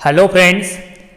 Hello friends,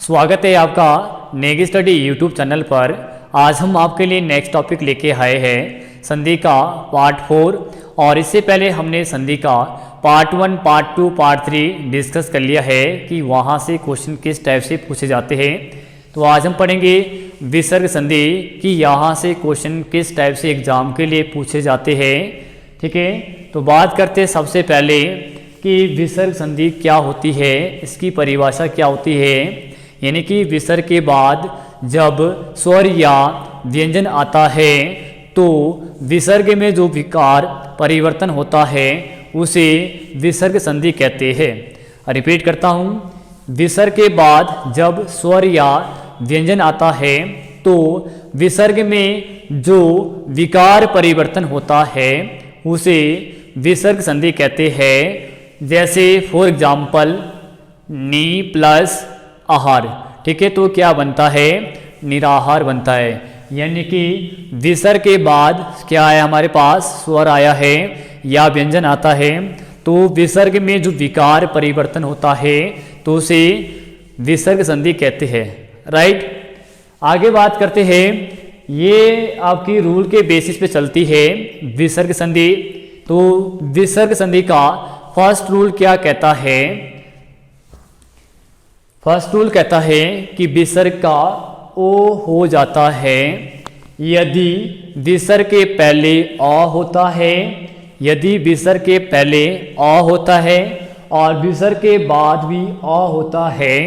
स्वागत है आपका नेगी स्टडी यूट्यूब चैनल पर। आज हम आपके लिए नेक्स्ट टॉपिक लेके आए हैं संधि का पार्ट 4। और इससे पहले हमने संधि का पार्ट 1, पार्ट 2, पार्ट 3 डिस्कस कर लिया है कि वहाँ से क्वेश्चन किस टाइप से पूछे जाते हैं। तो आज हम पढ़ेंगे विसर्ग संधि कि यहाँ से क्वेश्चन किस टाइप से एग्जाम के लिए पूछे जाते हैं। ठीक है, तो बात करते हैं सबसे पहले कि विसर्ग संधि क्या होती है, इसकी परिभाषा क्या होती है। यानी कि विसर्ग के बाद जब स्वर या व्यंजन आता है तो विसर्ग में जो विकार परिवर्तन होता है उसे विसर्ग संधि कहते हैं। रिपीट करता हूँ, विसर्ग के बाद जब स्वर या व्यंजन आता है तो विसर्ग में जो विकार परिवर्तन होता है उसे विसर्ग संधि कहते हैं। जैसे फॉर एग्जाम्पल नी प्लस आहार, ठीक है, तो क्या बनता है, निराहार बनता है। यानी कि विसर्ग के बाद क्या है, हमारे पास स्वर आया है या व्यंजन आता है तो विसर्ग में जो विकार परिवर्तन होता है तो उसे विसर्ग संधि कहते हैं। राइट, आगे बात करते हैं, ये आपकी रूल के बेसिस पे चलती है विसर्ग संधि। तो विसर्ग संधि का फर्स्ट रूल क्या कहता है, फर्स्ट रूल कहता है कि विसर्ग का ओ हो जाता है यदि विसर्ग के पहले अ होता है, यदि विसर्ग के पहले अ होता है और विसर्ग के बाद भी अ होता है,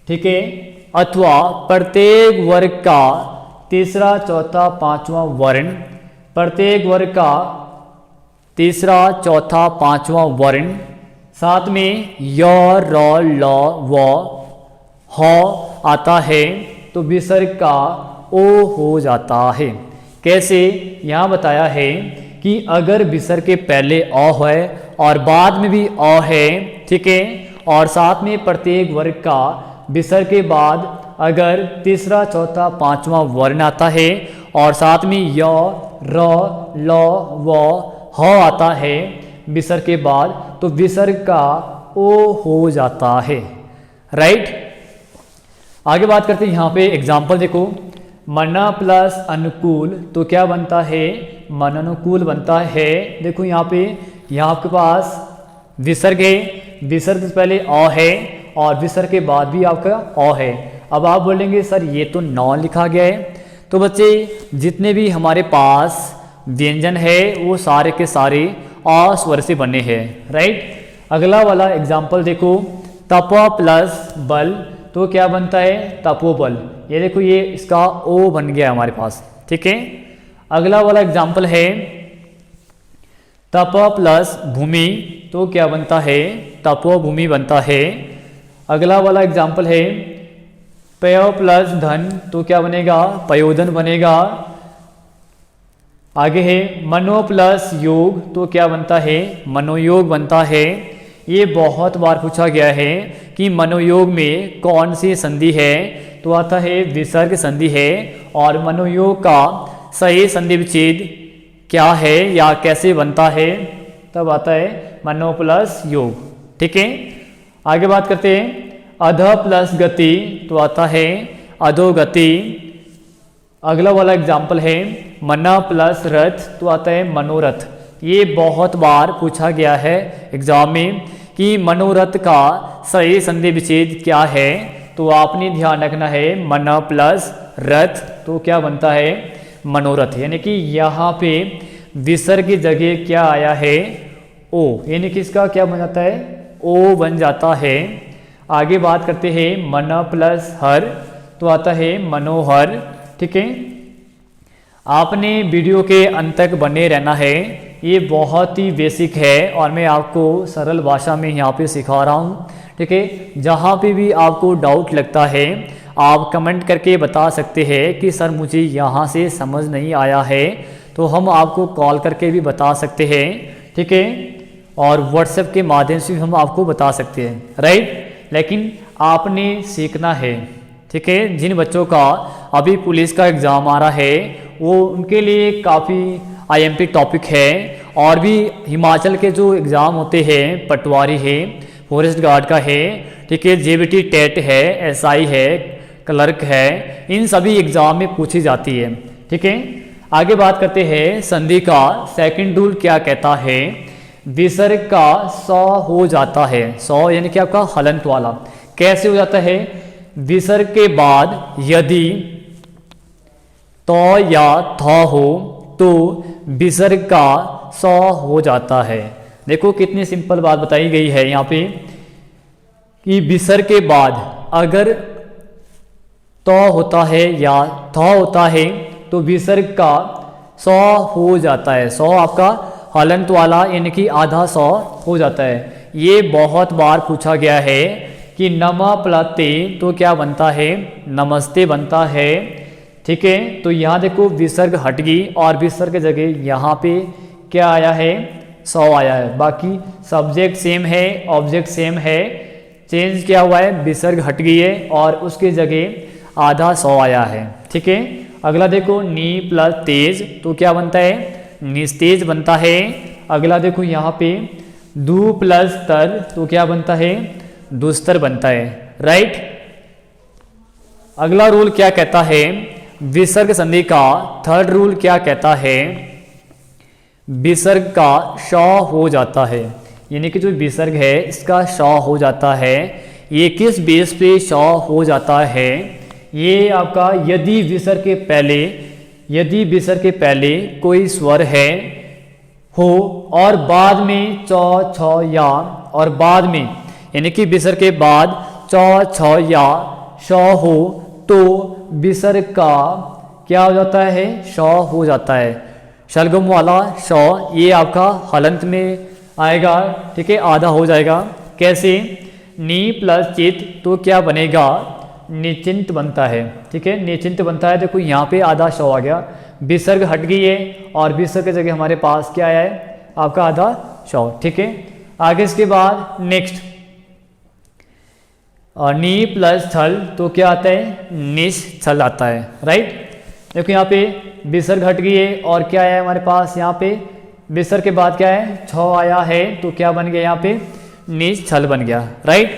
ठीक है, अथवा प्रत्येक वर्ग का तीसरा, चौथा, पांचवा वर्ण, प्रत्येक वर्ग का तीसरा, चौथा, पांचवा वर्ण, साथ में य, र, ल, व, ह आता है तो विसर्ग का ओ हो जाता है। कैसे, यहाँ बताया है कि अगर विसर्ग के पहले अ है और बाद में भी अ है, ठीक है, और साथ में प्रत्येक वर्ग का विसर्ग के बाद अगर तीसरा, चौथा, पांचवा वर्ण आता है और साथ में य, र, ल, व, ह आता है विसर्ग के बाद, तो विसर्ग का ओ हो जाता है। राइट, आगे बात करते हैं, यहाँ पे एग्जाम्पल देखो, मना प्लस अनुकूल तो क्या बनता है, मननुकूल बनता है। देखो यहाँ पे, यहाँ आपके पास विसर्ग है, विसर्ग से पहले अ है और विसर्ग के बाद भी आपका अ है। अब आप बोलेंगे सर ये तो नॉन लिखा गया है। तो बच्चे जितने भी हमारे पास व्यंजन है वो सारे के सारे अ स्वर से बने हैं। राइट, अगला वाला एग्जाम्पल देखो, तप प्लस बल तो क्या बनता है, तपोबल। ये देखो, ये इसका ओ बन गया हमारे पास। ठीक है, अगला वाला एग्जाम्पल है तप प्लस भूमि तो क्या बनता है, तपोभूमि बनता है। अगला वाला एग्जाम्पल है पय प्लस धन तो क्या बनेगा, पयोधन बनेगा। आगे है मनो प्लस योग तो क्या बनता है, मनोयोग बनता है। ये बहुत बार पूछा गया है कि मनोयोग में कौन सी संधि है, तो आता है विसर्ग संधि है। और मनोयोग का सही संधि विच्छेद क्या है या कैसे बनता है, तब आता है मनो प्लस योग। ठीक है, आगे बात करते हैं, अध प्लस गति तो आता है अधोगति। अगला वाला एग्जाम्पल है मना प्लस रथ तो आता है मनोरथ। ये बहुत बार पूछा गया है एग्जाम में कि मनोरथ का सही संधि विच्छेद क्या है, तो आपने ध्यान रखना है मना प्लस रथ तो क्या बनता है, मनोरथ। यानी कि यहाँ पे विसर्ग की जगह क्या आया है, ओ, यानी कि इसका क्या बन जाता है, ओ बन जाता है। आगे बात करते हैं मना प्लस हर तो आता है मनोहर। ठीक है, आपने वीडियो के अंत तक बने रहना है, ये बहुत ही बेसिक है और मैं आपको सरल भाषा में यहाँ पे सिखा रहा हूँ। ठीक है, जहाँ पे भी आपको डाउट लगता है आप कमेंट करके बता सकते हैं कि सर मुझे यहाँ से समझ नहीं आया है, तो हम आपको कॉल करके भी बता सकते हैं। ठीक है, और व्हाट्सएप के माध्यम से भी हम आपको बता सकते हैं। राइट, लेकिन आपने सीखना है। ठीक है, जिन बच्चों का अभी पुलिस का एग्ज़ाम आ रहा है वो उनके लिए काफ़ी आईएमपी टॉपिक है। और भी हिमाचल के जो एग्ज़ाम होते हैं, पटवारी है, फॉरेस्ट गार्ड का है, ठीक है, जेबीटी टेट है, एसआई है, क्लर्क है, इन सभी एग्जाम में पूछी जाती है। ठीक है, आगे बात करते हैं संधि का सेकंड रूल क्या कहता है। विसर्ग का सौ हो जाता है, सौ यानी कि आपका हलंत वाला। कैसे हो जाता है? विसर्ग के बाद यदि तो या थ हो तो विसर्ग का सौ हो जाता है। देखो कितनी सिंपल बात बताई गई है यहाँ पे कि विसर्ग के बाद अगर तो होता है या थ होता है तो विसर्ग का सौ हो जाता है। सौ आपका हलंत वाला यानी कि आधा सौ हो जाता है। ये बहुत बार पूछा गया है कि नमा प्लते तो क्या बनता है? नमस्ते बनता है। ठीक है, तो यहाँ देखो विसर्ग हट गई और विसर्ग की जगह यहाँ पे क्या आया है? सौ आया है। बाकी सब्जेक्ट सेम है, ऑब्जेक्ट सेम है, चेंज क्या हुआ है? विसर्ग हट गई है और उसकी जगह आधा सौ आया है। ठीक है, अगला देखो नी प्लस तेज तो क्या बनता है? निस्तेज बनता है। अगला देखो यहाँ पे दू प्लस तर तो क्या बनता है? दुस्तर बनता है। राइट, अगला रूल क्या कहता है? विसर्ग संधि का थर्ड रूल क्या कहता है? विसर्ग का श हो जाता है, यानी कि जो विसर्ग है इसका श हो जाता है। ये किस बेस पे श हो जाता है? ये आपका यदि विसर्ग के पहले कोई स्वर है हो और बाद में च छ या और बाद में यानी कि विसर्ग के बाद च छ या श हो तो विसर्ग का क्या हो जाता है? श हो जाता है। शलगम वाला श ये आपका हलंत में आएगा। ठीक है, आधा हो जाएगा। कैसे? नी प्लस चित तो क्या बनेगा? निचिंत बनता है। ठीक है, निचिंत बनता है। देखो यहाँ पे आधा श आ गया, विसर्ग हट गई है और विसर्ग की जगह हमारे पास क्या आया है? आपका आधा श। ठीक है, आगे इसके बाद नेक्स्ट नी प्लस छल तो क्या आता है? निश्छल आता है। राइट, देखो यहाँ पे विसर्ग हट गई है और क्या आया है हमारे पास? यहाँ पे विसर्ग के बाद क्या है? छ आया है तो क्या बन गया? यहाँ पे निश्छल बन गया। राइट,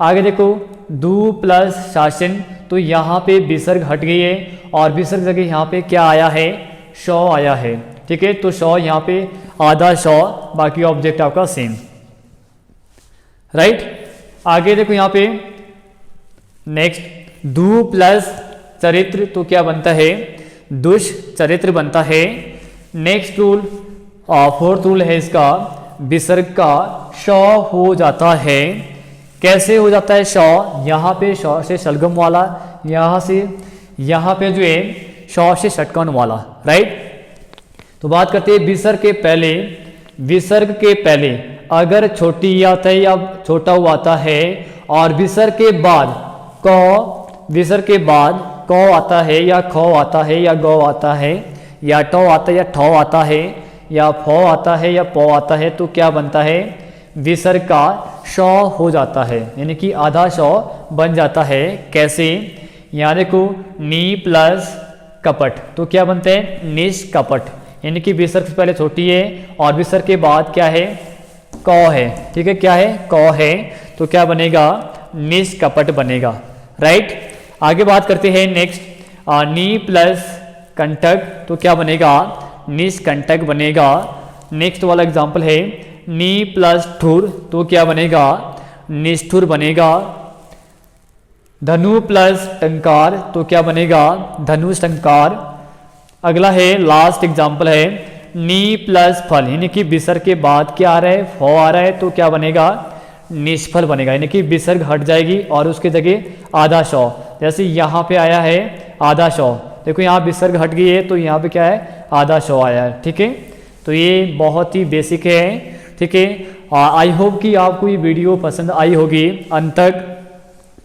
आगे देखो दू प्लस शासन तो यहाँ पे विसर्ग हट गई है और विसर्ग जगह यहाँ पे क्या आया है? श आया है। ठीक है, तो श यहाँ पे आधा श, बाकी ऑब्जेक्ट आपका सेम। राइट, आगे देखो यहाँ पे नेक्स्ट दू प्लस चरित्र तो क्या बनता है? दुष्चरित्र बनता है। नेक्स्ट रूल फोर्थ रूल है इसका, विसर्ग का श हो जाता है। कैसे हो जाता है श? यहाँ पे श से शलगम वाला, यहाँ से यहाँ पे जो है श से षटकोण वाला। राइट, तो बात करते हैं विसर्ग के पहले अगर छोटी आता है या छोटा हुआ आता है और विसर्ग के बाद क आता है या ख आता है या ग आता है या ट आता है या ठ आता है या फ आता है या प आता है तो क्या बनता है? विसर्ग का श हो जाता है, यानी कि आधा श बन जाता है। कैसे? यहाँ देखो नी प्लस कपट तो क्या बनते हैं? निष्कपट, यानी कि विसर्ग से पहले छोटी है और विसर्ग के बाद क्या है? क है। ठीक है, क्या है? क है, तो क्या बनेगा? निष्कपट बनेगा। राइट, आगे बात करते हैं नेक्स्ट नी प्लस कंटक तो क्या बनेगा? निष्कंटक बनेगा। नेक्स्ट वाला एग्जाम्पल है नी प्लस ठुर तो क्या बनेगा? निष्ठुर बनेगा। धनु प्लस टंकार तो क्या बनेगा? धनुष टंकार। अगला है लास्ट एग्जाम्पल है नी प्लस फल, यानी कि विसर्ग के बाद क्या आ रहा है? फ आ रहा है तो क्या बनेगा? निष्फल बनेगा, यानी कि विसर्ग हट जाएगी और उसके जगह आधा श। जैसे यहाँ पे आया है आधा श, देखो यहाँ विसर्ग हट गई है तो यहाँ पे क्या है? आधा श आया है। ठीक है, तो ये बहुत ही बेसिक है। ठीक है, आई होप कि आपको ये वीडियो पसंद आई होगी अंत तक।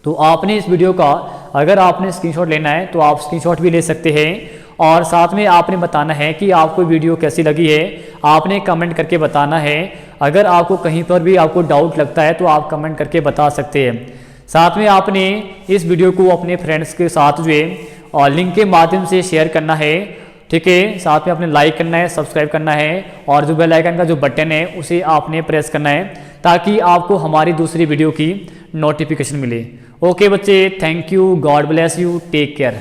तो आपने इस वीडियो का अगर आपने स्क्रीनशॉट लेना है तो आप स्क्रीनशॉट भी ले सकते हैं और साथ में आपने बताना है कि आपको वीडियो कैसी लगी है। आपने कमेंट करके बताना है। अगर आपको कहीं पर भी आपको डाउट लगता है तो आप कमेंट करके बता सकते हैं। साथ में आपने इस वीडियो को अपने फ्रेंड्स के साथ जो है और लिंक के माध्यम से शेयर करना है। ठीक है। साथ में आपने लाइक करना है, सब्सक्राइब करना है और जो बेल आइकन का जो बटन है उसे आपने प्रेस करना है ताकि आपको हमारी दूसरी वीडियो की नोटिफिकेशन मिले। ओके बच्चे, thank you, God bless you, take care.